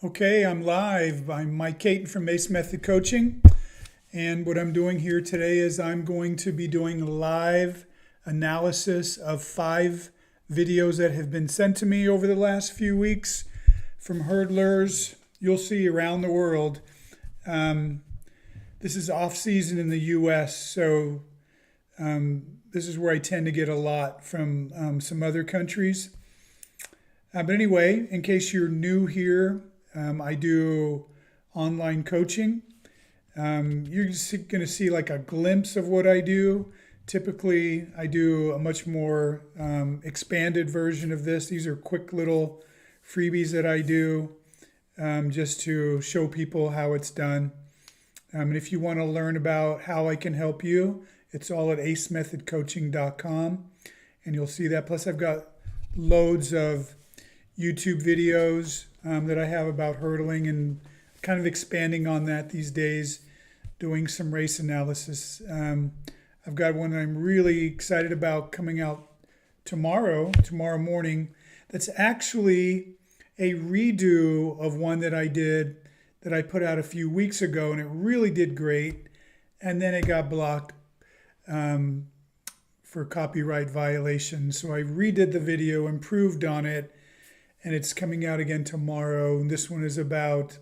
Okay, I'm live. I'm Mike Caton from Ace Method Coaching. And what I'm doing here today is I'm going to be doing live analysis of 5 videos that have been sent to me over the last few weeks from hurdlers you'll see around the world. Um, this is off season in the US, so this is where I tend to get a lot from some other countries. But anyway, in case you're new here, I do online coaching. You're just going to see like a glimpse of what I do. Typically, I do a much more expanded version of this. These are quick little freebies that I do just to show people how it's done. And if you want to learn about how I can help you, it's all at acemethodcoaching.com. And you'll see that. Plus, I've got loads of YouTube videos that I have about hurdling and kind of expanding on that these days, doing some race analysis. I've got one that I'm really excited about coming out tomorrow morning. That's actually a redo of one that I did that I put out a few weeks ago, and it really did great. And then it got blocked for copyright violation. So I redid the video, improved on it, and it's coming out again tomorrow. And this one is about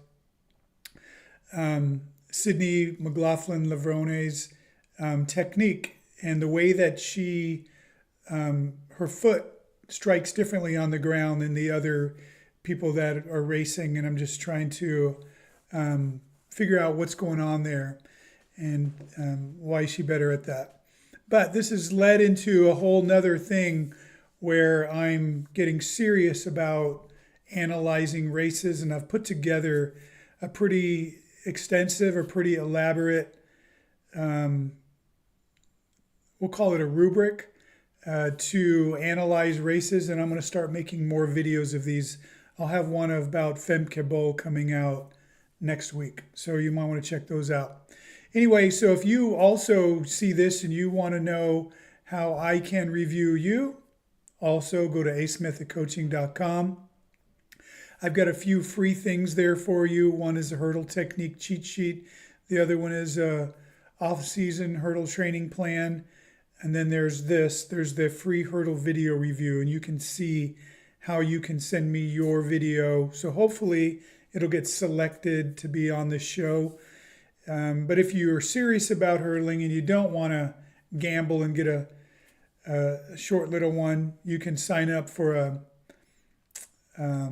Sydney McLaughlin-Lavrone's technique and the way that she, her foot strikes differently on the ground than the other people that are racing. And I'm just trying to figure out what's going on there and why is she better at that. But this has led into a whole nother thing where I'm getting serious about analyzing races, and I've put together a pretty extensive or pretty elaborate, we'll call it a rubric, to analyze races, and I'm going to start making more videos of these. I'll have one about Femke Bol coming out next week, so you might want to check those out. Anyway, so if you also see this and you want to know how I can review you, also go to acemethodcoaching.com. I've got a few free things there for you. One is a hurdle technique cheat sheet. The other one is a off-season hurdle training plan. And then there's the free hurdle video review, and you can see how you can send me your video. So hopefully it'll get selected to be on the show. But if you're serious about hurdling and you don't want to gamble and get a short little one, you can sign up for I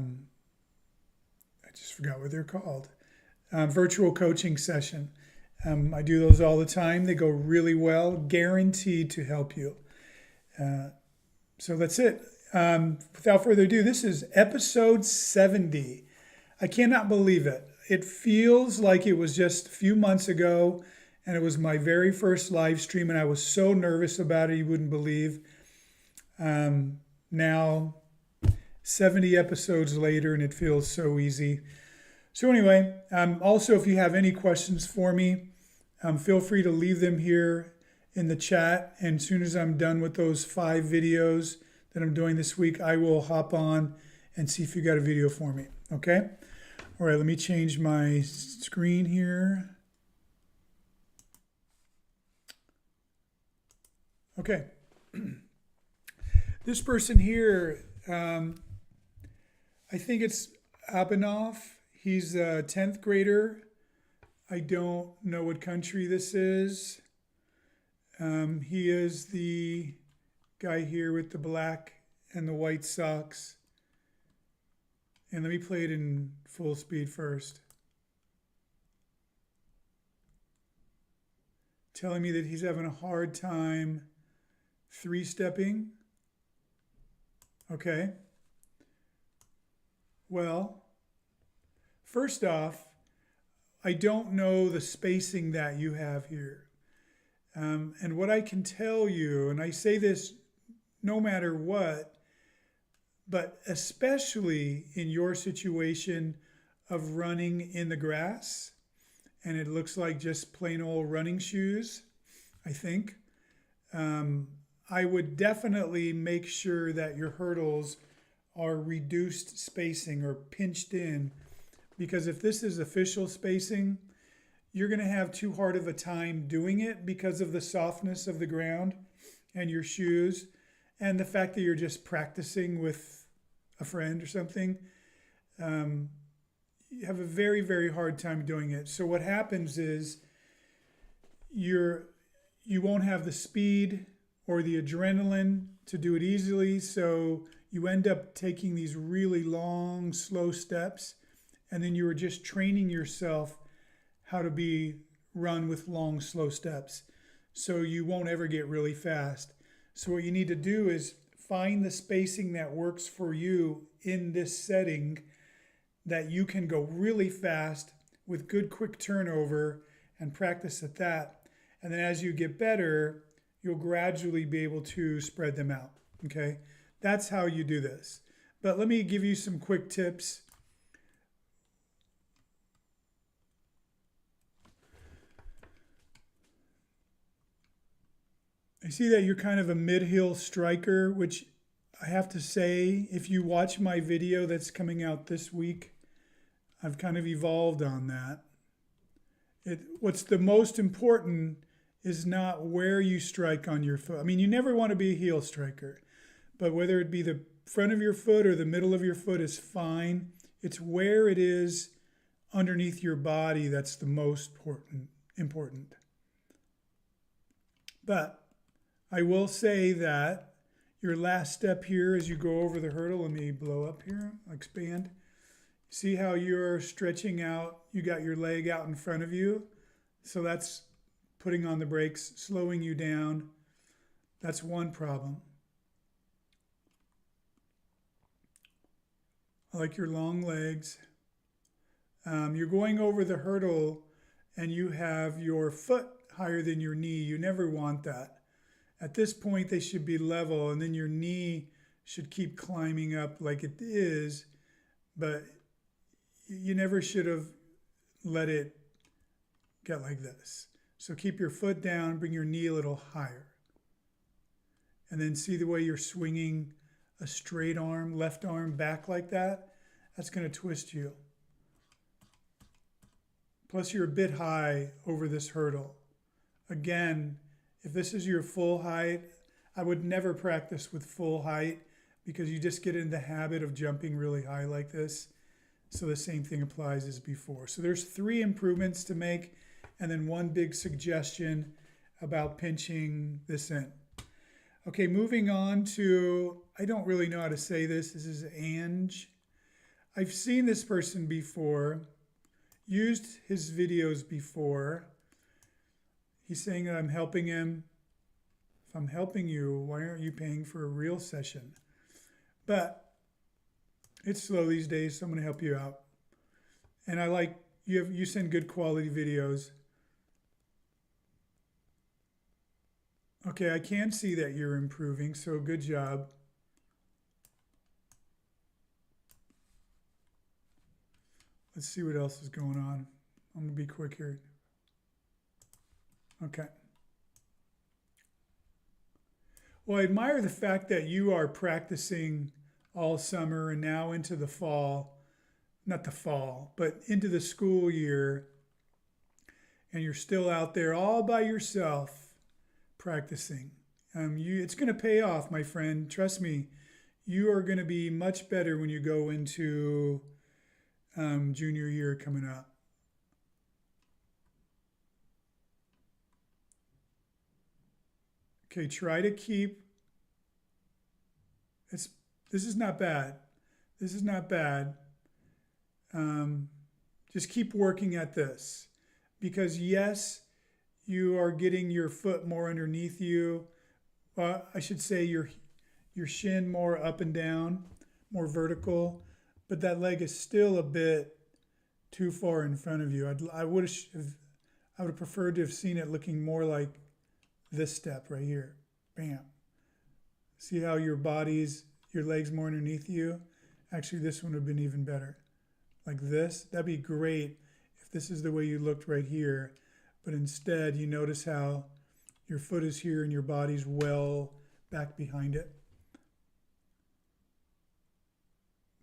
just forgot what they're called, virtual coaching session. I do those all the time. They go really well, guaranteed to help you. So that's it. Without further ado, this is episode 70. I cannot believe it. It feels like it was just a few months ago, and it was my very first live stream, and I was so nervous about it, you wouldn't believe. Now, 70 episodes later, and it feels so easy. So anyway, also, if you have any questions for me, feel free to leave them here in the chat. And as soon as I'm done with those 5 videos that I'm doing this week, I will hop on and see if you got a video for me. Okay? All right, let me change my screen here. Okay. This person here, I think it's Abinov. He's a 10th grader. I don't know what country this is. He is the guy here with the black and the white socks. And let me play it in full speed first. Telling me that he's having a hard time 3-stepping. Okay. Well, first off, I don't know the spacing that you have here. And what I can tell you, and I say this no matter what, but especially in your situation of running in the grass, and it looks like just plain old running shoes, I think, I would definitely make sure that your hurdles are reduced spacing or pinched in because if this is official spacing, you're going to have too hard of a time doing it because of the softness of the ground and your shoes and the fact that you're just practicing with a friend or something. You have a very, very hard time doing it. So what happens is you won't have the speed or the adrenaline to do it easily. So you end up taking these really long, slow steps, and then you are just training yourself how to run with long, slow steps. So you won't ever get really fast. So what you need to do is find the spacing that works for you in this setting, that you can go really fast with good quick turnover, and practice at that. And then as you get better, you'll gradually be able to spread them out. Okay, that's how you do this. But let me give you some quick tips. I see that you're kind of a mid-heel striker, which I have to say, if you watch my video that's coming out this week, I've kind of evolved on that. What's the most important is not where you strike on your foot. I mean, you never want to be a heel striker, but whether it be the front of your foot or the middle of your foot is fine. It's where it is underneath your body that's the most important. But I will say that your last step here as you go over the hurdle, let me blow up here, expand. See how you're stretching out, you got your leg out in front of you. So that's putting on the brakes, slowing you down. That's one problem. I like your long legs. You're going over the hurdle and you have your foot higher than your knee. You never want that. At this point, they should be level, and then your knee should keep climbing up like it is, but you never should have let it get like this. So keep your foot down, bring your knee a little higher. And then see the way you're swinging a straight arm, left arm back like that? That's going to twist you. Plus you're a bit high over this hurdle. Again, if this is your full height, I would never practice with full height because you just get in the habit of jumping really high like this. So the same thing applies as before. So there's 3 improvements to make, and then one big suggestion about pinching this in. Okay, moving on to, I don't really know how to say this. This is Ange. I've seen this person before, used his videos before. He's saying that I'm helping him. If I'm helping you, why aren't you paying for a real session? But it's slow these days, so I'm going to help you out. And I like, you send good quality videos. Okay, I can see that you're improving, so good job. Let's see what else is going on. I'm going to be quick here. Okay. Well, I admire the fact that you are practicing all summer and now into the fall, not the fall, but into the school year, and you're still out there all by yourself practicing. It's going to pay off, my friend. Trust me, you are going to be much better when you go into junior year coming up. Okay, try to keep, this is not bad. This is not bad. Just keep working at this, because yes, you are getting your foot more underneath you. I should say your shin more up and down, more vertical, but that leg is still a bit too far in front of you. I would have preferred to have seen it looking more like this step right here. Bam. See how your legs more underneath you? Actually, this one would have been even better. Like this. That'd be great if this is the way you looked right here. But instead, you notice how your foot is here and your body's well back behind it.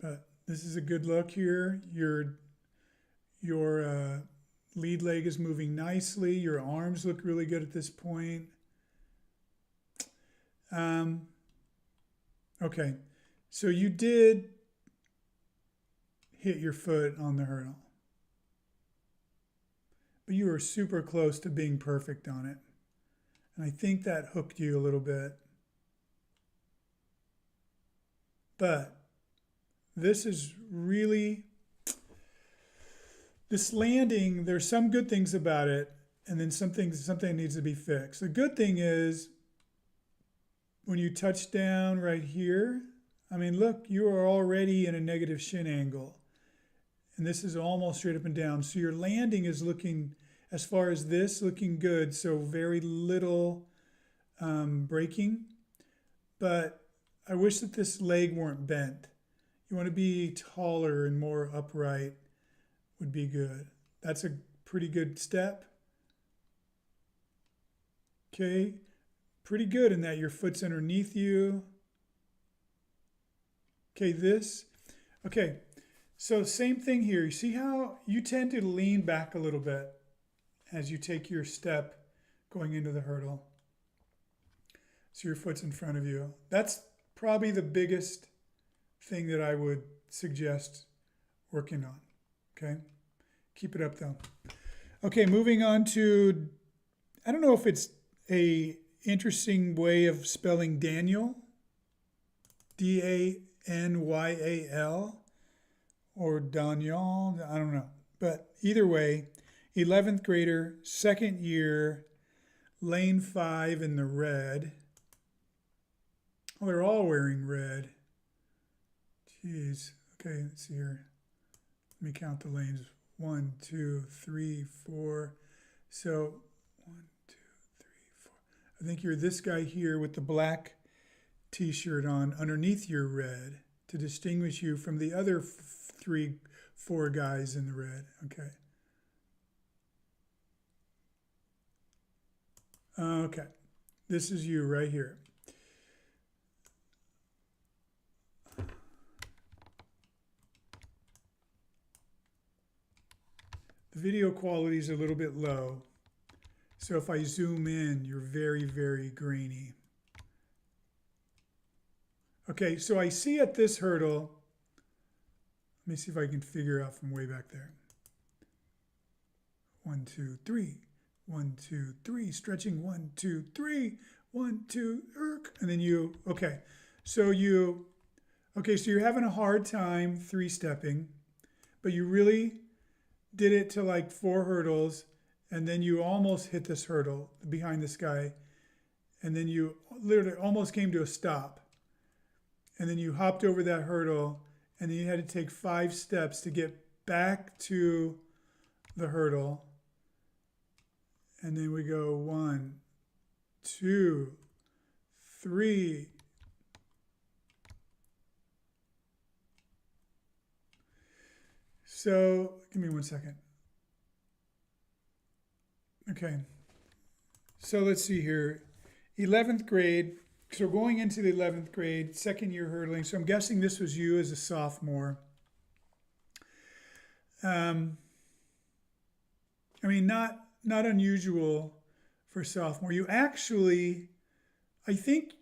But this is a good look here. You're Your lead leg is moving nicely. Your arms look really good at this point. Okay, so you did hit your foot on the hurdle, but you were super close to being perfect on it. And I think that hooked you a little bit. But this is really, this landing, there's some good things about it, and then something needs to be fixed. The good thing is when you touch down right here, I mean, look, you are already in a negative shin angle. And this is almost straight up and down. So your landing is looking, as far as this, looking good. So very little braking. But I wish that this leg weren't bent. You want to be taller and more upright would be good. That's a pretty good step. Okay, pretty good in that your foot's underneath you. Okay, this. Okay, so same thing here. You see how you tend to lean back a little bit as you take your step going into the hurdle. So your foot's in front of you. That's probably the biggest thing that I would suggest working on. Okay, keep it up though. Okay, moving on to, I don't know if it's a interesting way of spelling Daniel, Danyal, or Daniel, I don't know. But either way, 11th grader, second year, lane 5 in the red. Oh, they're all wearing red. Jeez. Okay, let's see here. Let me count the lanes. 1, 2, 3, 4. So 1, 2, 3, 4. I think you're this guy here with the black t-shirt on underneath your red to distinguish you from the other 3, 4 guys in the red. Okay. Okay. This is you right here. The video quality is a little bit low. So if I zoom in, you're very, very grainy. Okay, so I see at this hurdle, let me see if I can figure out from way back there. 1, 2, 3. 1, 2, 3. Stretching 1, 2, 3. 1, 2, and then you, okay. So you're having a hard time 3-stepping, but you really did it to like 4 hurdles, and then you almost hit this hurdle behind this guy, and then you literally almost came to a stop, and then you hopped over that hurdle, and then you had to take 5 steps to get back to the hurdle, and then we go 1, 2, 3. So give me 1 second. Okay. So let's see here. 11th grade. So going into the 11th grade, second year hurdling. So I'm guessing this was you as a sophomore. I mean, not unusual for sophomore. You actually, I think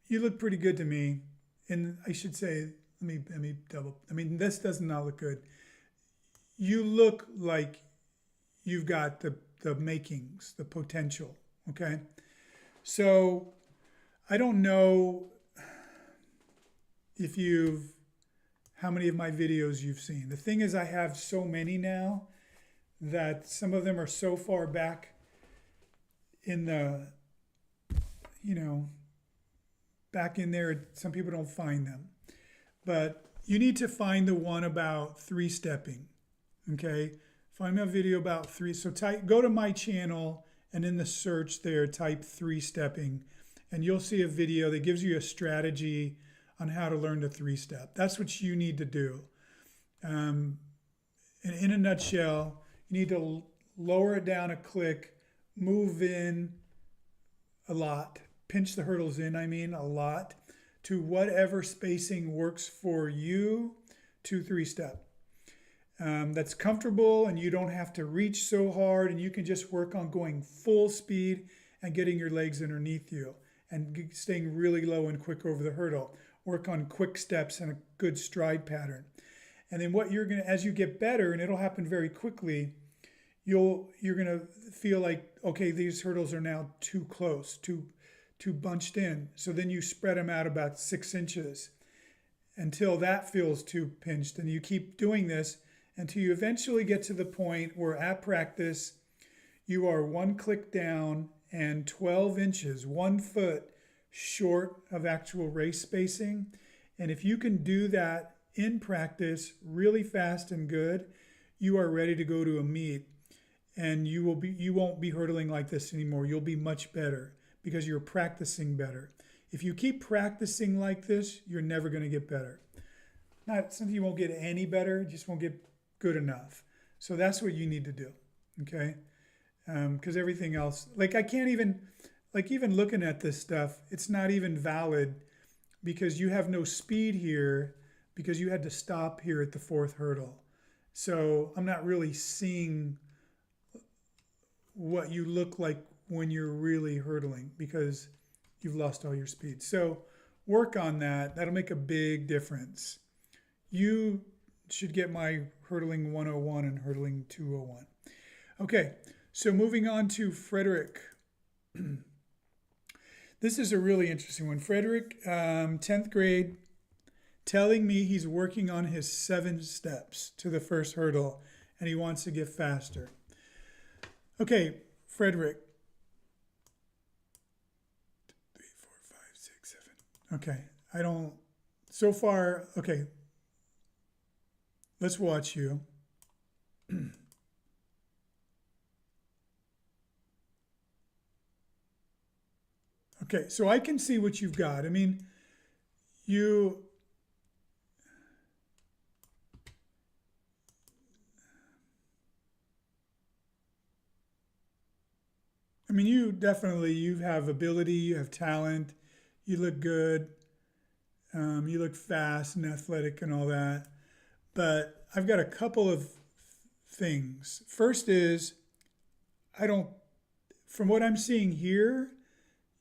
you look pretty good to me. And I should say, let me double. I mean, this does not look good. You look like you've got the makings, the potential, okay? So I don't know how many of my videos you've seen. The thing is, I have so many now that some of them are so far back in the, back in there, some people don't find them. But you need to find the one about 3-stepping. Okay, find a video about 3. So go to my channel, and in the search there, type 3-stepping, and you'll see a video that gives you a strategy on how to learn to 3-step. That's what you need to do. And in a nutshell, you need to lower it down a click, move in a lot, pinch the hurdles in, a lot, to whatever spacing works for you to 3-step. that's comfortable, and you don't have to reach so hard, and you can just work on going full speed and getting your legs underneath you and staying really low and quick over the hurdle. Work on quick steps and a good stride pattern. And then what you're going to, as you get better, and it'll happen very quickly, you're going to feel like, okay, these hurdles are now too close, too bunched in. So then you spread them out about 6 inches until that feels too pinched. And you keep doing this until you eventually get to the point where at practice, you are 1 click down and 12 inches, 1 foot short of actual race spacing. And if you can do that in practice really fast and good, you are ready to go to a meet, and you won't be hurdling like this anymore. You'll be much better because you're practicing better. If you keep practicing like this, you're never going to get better. Not something you won't get any better, just won't get good enough. So that's what you need to do, okay? Because everything else, like I can't even, like even looking at this stuff, it's not even valid because you have no speed here because you had to stop here at the 4th hurdle. So I'm not really seeing what you look like when you're really hurdling because you've lost all your speed. So work on that. That'll make a big difference. You should get my hurdling 101 and hurdling 201. Okay, so moving on to Frederick. This is a really interesting one. Frederick, 10th grade, telling me he's working on his 7 steps to the first hurdle and he wants to get faster. Okay, Frederick. 3, 4, 5, 6, 7. Okay, I don't, so far, okay. Let's watch you. Okay, so I can see what you've got. I mean, you definitely, you have ability, you have talent, you look good, you look fast and athletic and all that. But I've got a couple of things. First is, from what I'm seeing here,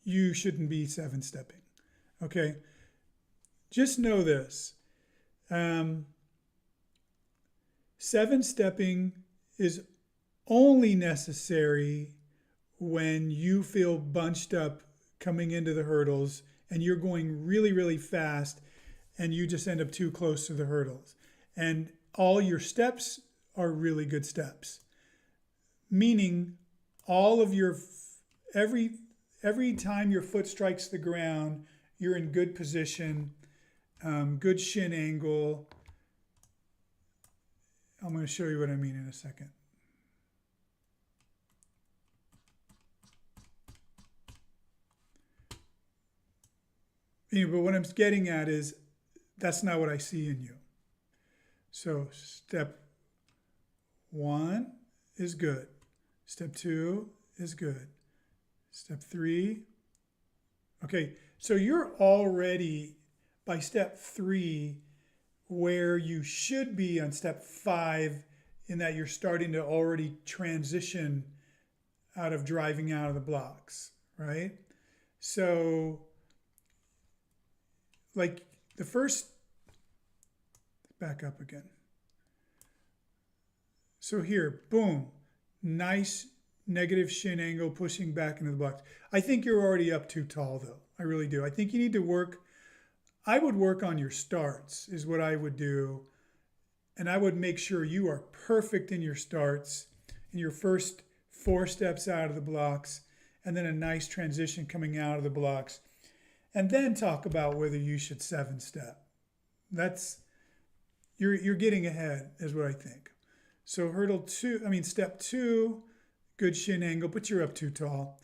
you shouldn't be 7-stepping. Okay? Just know this. 7-stepping is only necessary when you feel bunched up coming into the hurdles and you're going really, really fast and you just end up too close to the hurdles. And all your steps are really good steps. Meaning all of your, every time your foot strikes the ground, you're in good position, good shin angle. I'm going to show you what I mean in a second. But what I'm getting at is that's not what I see in you. So step 1 is good. Step 2 is good. Step 3. Okay, so you're already by step 3 where you should be on step 5 in that you're starting to already transition out of driving out of the blocks, right? So like the first, back up again. So here, boom, nice negative shin angle pushing back into the blocks. I think you're already up too tall though. I really do. I think you need to work, I would work on your starts is what I would do. And I would make sure you are perfect in your starts, in your first 4 steps out of the blocks, and then a nice transition coming out of the blocks. And then talk about whether you should 7-step. That's, you're getting ahead is what I think. So step 2, good shin angle, but you're up too tall.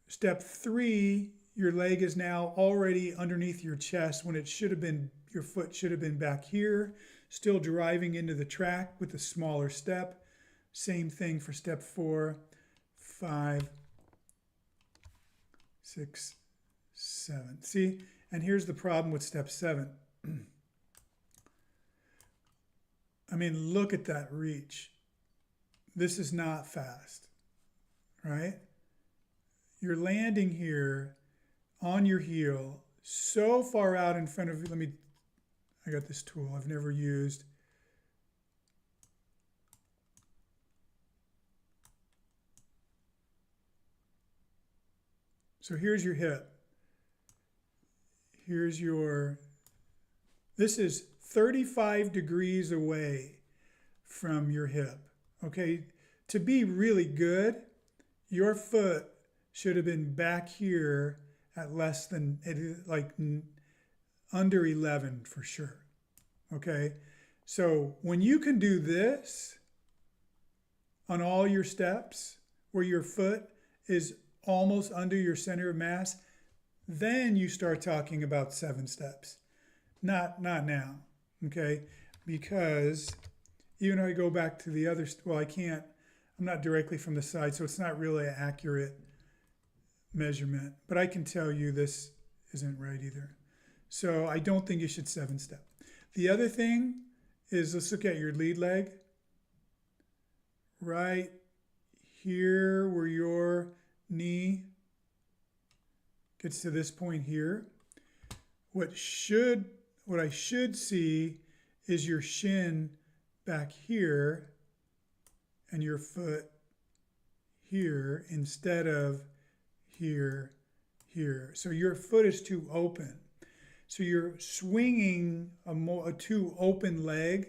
Step 3, your leg is now already underneath your chest when it should have been, your foot should have been back here, still driving into the track with a smaller step. Same thing for step 4, 5, 6, 7. See, and here's the problem with step 7. I mean, look at that reach. This is not fast, right? You're landing here on your heel so far out in front of you. I got this tool I've never used. So here's your hip. This is 35 degrees away from your hip. Okay, to be really good, your foot should have been back here at less than, like under 11 for sure. Okay, so when you can do this on all your steps, where your foot is almost under your center of mass, then you start talking about 7 steps. Not now, okay? Because even though I go back to the other, well, I'm not directly from the side, so it's not really an accurate measurement, but I can tell you this isn't right either. So I don't think you should 7-step. The other thing is, let's look at your lead leg. Right here where your knee gets to this point here. What I should see is your shin back here and your foot here instead of here. So your foot is too open. So you're swinging a too open leg,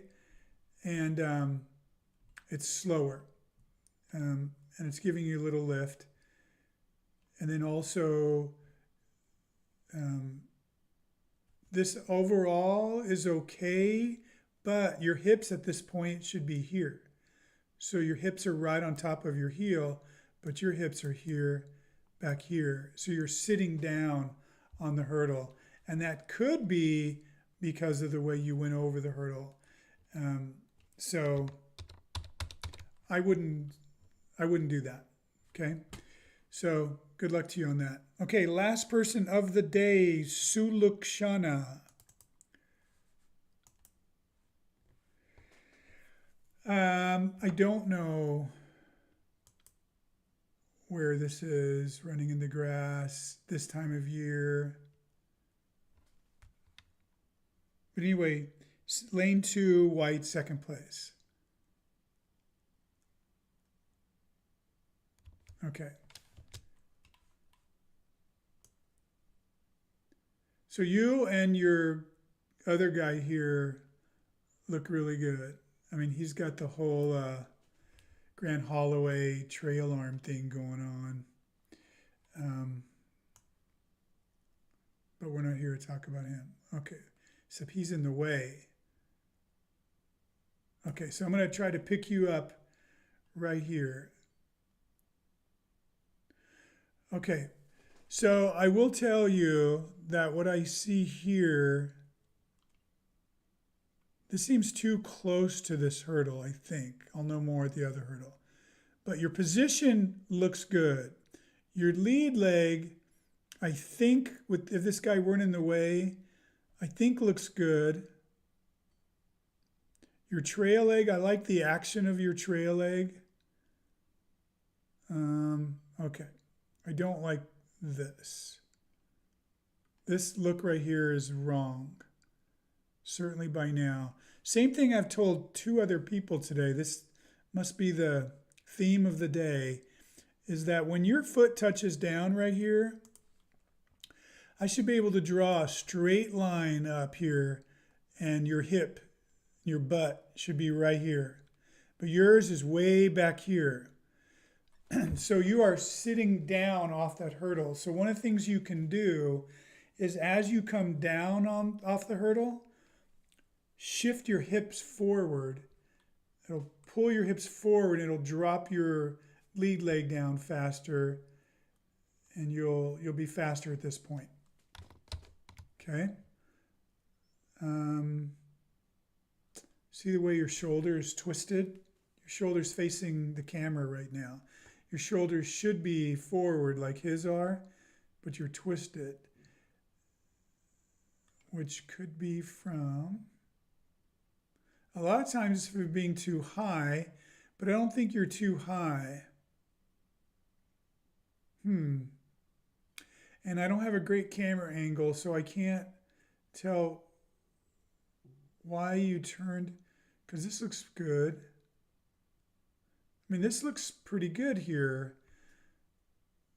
and it's slower, and it's giving you a little lift. And then also, this overall is okay, but your hips at this point should be here. So your hips are right on top of your heel, but your hips are here, back here. So you're sitting down on the hurdle. And that could be because of the way you went over the hurdle. So I wouldn't do that, okay? So good luck to you on that. Okay, last person of the day, Sulukshana. I don't know where this is, running in the grass this time of year. But anyway, lane 2, white, second place. Okay. So you and your other guy here look really good. I mean, he's got the whole Grand Holloway trail arm thing going on. But we're not here to talk about him. Okay. Except he's in the way. Okay, so I'm going to try to pick you up right here. Okay, so I will tell you that what I see here, this seems too close to this hurdle, I think. I'll know more at the other hurdle. But your position looks good. Your lead leg, I think, if this guy weren't in the way, I think looks good. Your trail leg, I like the action of your trail leg. Okay, I don't like this. This look right here is wrong, certainly by now. Same thing I've told 2 other people today. This must be the theme of the day, is that when your foot touches down right here, I should be able to draw a straight line up here, and your hip, your butt should be right here. But yours is way back here. So you are sitting down off that hurdle. So one of the things you can do is, as you come down off the hurdle, shift your hips forward. It'll pull your hips forward, and it'll drop your lead leg down faster, and you'll be faster at this point. Okay. See the way your shoulder is twisted? Your shoulder's facing the camera right now. Your shoulders should be forward like his are, but you're twisted, which could be from A lot of times for being too high, but I don't think you're too high. And I don't have a great camera angle, so I can't tell why you turned, because this looks good. I mean, this looks pretty good here.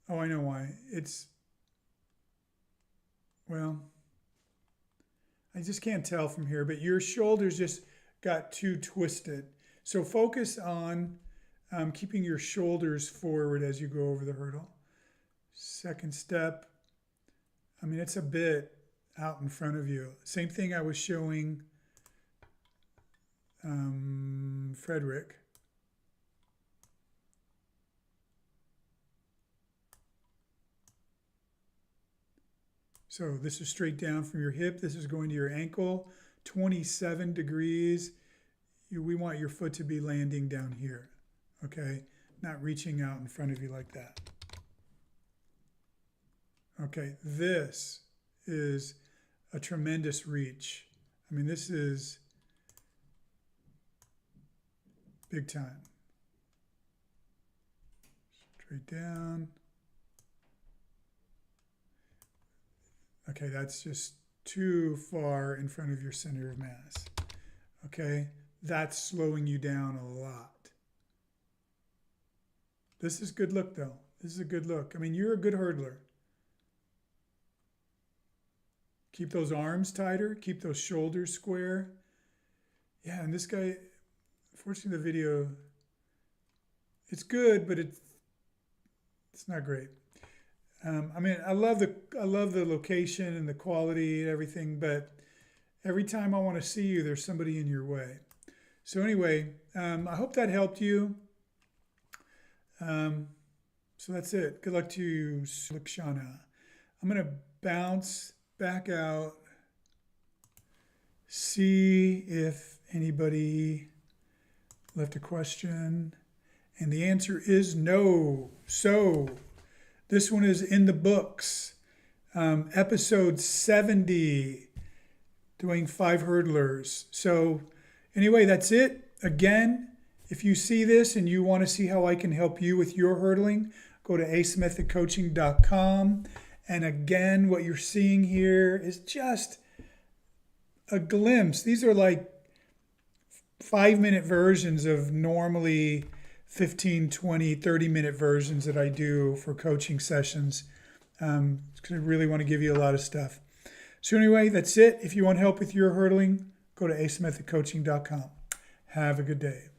Oh, I know why. Well, I just can't tell from here, but your shoulders just got too twisted. So focus on keeping your shoulders forward as you go over the hurdle. Second step, I mean, it's a bit out in front of you. Same thing I was showing Frederick. So this is straight down from your hip. This is going to your ankle, 27 degrees. We want your foot to be landing down here, okay? Not reaching out in front of you like that. Okay, this is a tremendous reach. I mean, this is big time. Straight down. Okay, that's just too far in front of your center of mass. Okay, that's slowing you down a lot. This is good look though. This is a good look. I mean, you're a good hurdler. Keep those arms tighter, keep those shoulders square. Yeah, and this guy, unfortunately the video, it's good, but it's not great. I mean, I love the location and the quality and everything, but every time I want to see you, there's somebody in your way. So anyway, I hope that helped you. So that's it. Good luck to you, Shana. I'm going to bounce back out, see if anybody left a question, and the answer is no. So this one is in the books. Episode 70, doing 5 hurdlers. So anyway, that's it. Again, if you see this and you want to see how I can help you with your hurdling, go to acemethodcoaching.com. And again, what you're seeing here is just a glimpse. These are like 5-minute versions of normally 15, 20, 30-minute versions that I do for coaching sessions. Because I really want to give you a lot of stuff. So anyway, that's it. If you want help with your hurdling, go to acemethodcoaching.com. Have a good day.